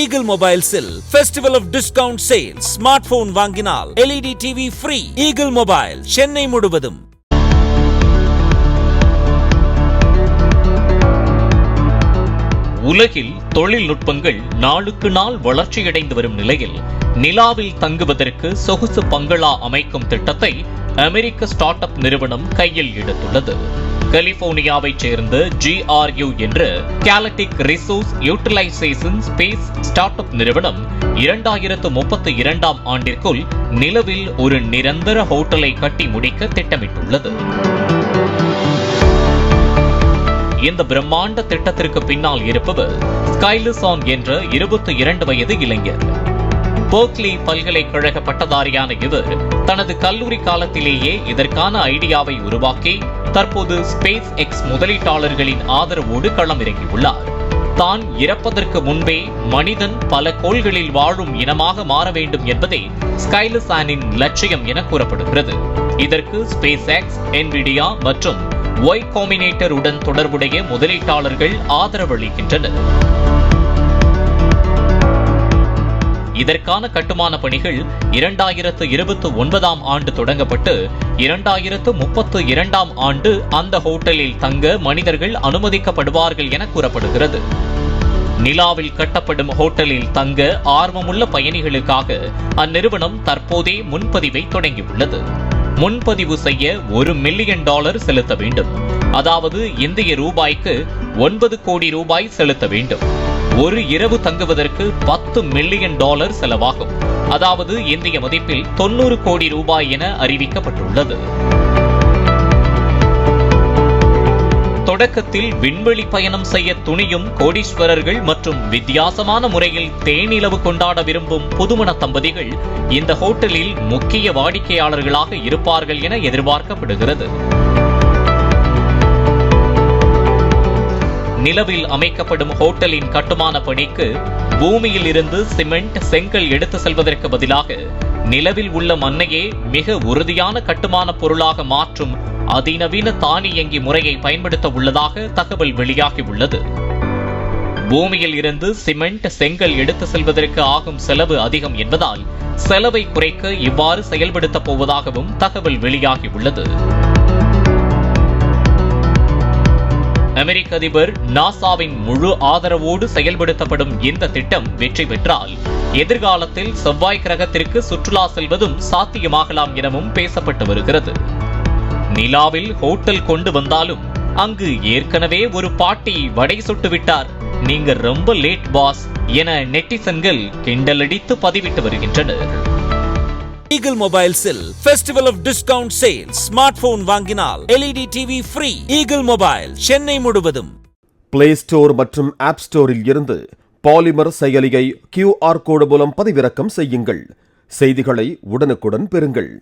Eagle Mobiles-இல் Festival of Discount Sale. Smartphone வாங்கினால் LED TV free. Eagle Mobile, Chennai முழுவதும். உலகில் தொழில்நுட்பங்கள் நாளுக்கு நாள் வளர்ச்சியடைந்து வரும் நிலையில் நிலாவில் தங்குவதற்கு சொகுசு பங்களா அமைக்கும் திட்டத்தை அமெரிக்க ஸ்டார்ட் அப் நிறுவனம் கையில் எடுத்துள்ளது. கலிபோர்னியாவைச் சேர்ந்த GRU என்ற galactic resource utilisation space start up நிறுவனம் 2032ஆம் ஆண்டிற்குள் நிலவில் ஒரு நிரந்தர ஹோட்டலை கட்டி முடிக்க திட்டமிட்டுள்ளது. இந்த பிரம்மாண்ட திட்டத்திற்கு பின்னால் இருப்பவர் ஸ்கைலிசான் என்ற 22 வயது இளைஞர். பெர்க்லி பல்கலைக்கழக பட்டதாரியான இவர் தனது கல்லூரி காலத்திலேயே இதற்கான ஐடியாவை உருவாக்கி தற்போது ஸ்பேஸ் எக்ஸ் முதலீட்டாளர்களின் ஆதரவோடு களமிறங்கியுள்ளார். தான் இறப்பதற்கு முன்பே மனிதன் பல கோள்களில் வாழும் இனமாக மாற வேண்டும் என்பதே ஸ்கைலிசானின் லட்சியம் என கூறப்படுகிறது. இதற்கு ஸ்பேஸ் எக்ஸ், என்விடியா மற்றும் ஒய் காம்பினேட்டர் உடன் தொடர்புடைய முதலீட்டாளர்கள் ஆதரவளிக்கின்றனர். இதற்கான கட்டுமான பணிகள் 2029ஆம் ஆண்டு தொடங்கப்பட்டு 2032ஆம் ஆண்டு அந்த ஹோட்டலில் தங்க மனிதர்கள் அனுமதிக்கப்படுவார்கள் என கூறப்படுகிறது. நிலாவில் கட்டப்படும் ஹோட்டலில் தங்க ஆர்வமுள்ள பயணிகளுக்காக அந்நிறுவனம் தற்போதே முன்பதிவை தொடங்கியுள்ளது. முன்பதிவு செய்ய $1 மில்லியன் செலுத்த வேண்டும். அதாவது இந்திய ரூபாய்க்கு 9 கோடி ரூபாய் செலுத்த வேண்டும். ஒரு இரவு தங்குவதற்கு $10 மில்லியன் செலவாகும். அதாவது இந்திய மதிப்பில் 90 கோடி ரூபாய் என அறிவிக்கப்பட்டுள்ளது. தொடக்கத்தில் விண்வெளி பயணம் செய்ய துணியும் கோடீஸ்வரர்கள் மற்றும் வித்தியாசமான முறையில் தேனிலவு கொண்டாட விரும்பும் புதுமண தம்பதிகள் இந்த ஹோட்டலில் முக்கிய வாடிக்கையாளர்களாக இருப்பார்கள் என எதிர்பார்க்கப்படுகிறது. நிலவில் அமைக்கப்படும் ஹோட்டலின் கட்டுமான பணிக்கு பூமியில் இருந்து சிமெண்ட், செங்கல் எடுத்து செல்வதற்கு பதிலாக நிலவில் உள்ள மண்ணையே மிக உறுதியான கட்டுமான பொருளாக மாற்றும் அதிநவீன தானியங்கி முறையை பயன்படுத்த உள்ளதாக தகவல் வெளியாகியுள்ளது. பூமியில் இருந்து சிமெண்ட், செங்கல் எடுத்து செல்வதற்கு ஆகும் செலவு அதிகம் என்பதால் செலவை குறைக்க இவ்வாறு செயல்படுத்தப் போவதாகவும் தகவல் வெளியாகியுள்ளது. அமெரிக்க அதிபர் நாசாவின் முழு ஆதரவோடு செயல்படுத்தப்படும் இந்த திட்டம் வெற்றி பெற்றால் எதிர்காலத்தில் செவ்வாய் கிரகத்திற்கு சுற்றுலா செல்வதும் சாத்தியமாகலாம் எனவும் பேசப்பட்டு வருகிறது. நிலாவில் ஹோட்டல் கொண்டு வந்தாலும் அங்கு ஏற்கனவே ஒரு பாட்டி வடை சுட்டு விட்டார், நீங்க ரொம்ப லேட் பாஸ் என நெட்டிசன்கள் கிண்டலடித்து பதிவிட்டு வருகின்றனர். Eagle Mobiles-இல் Festival of Discount Sale. Smartphone வாங்கினால் LED TV free. Eagle Mobile, Chennai முழுவதும். Play Store மற்றும் App Store-இல் இருந்து பாலிமர் செயலியை QR கோடு மூலம் பதிவிறக்கம் செய்யுங்கள். செய்திகளை உடனுக்குடன் பெறுங்கள்.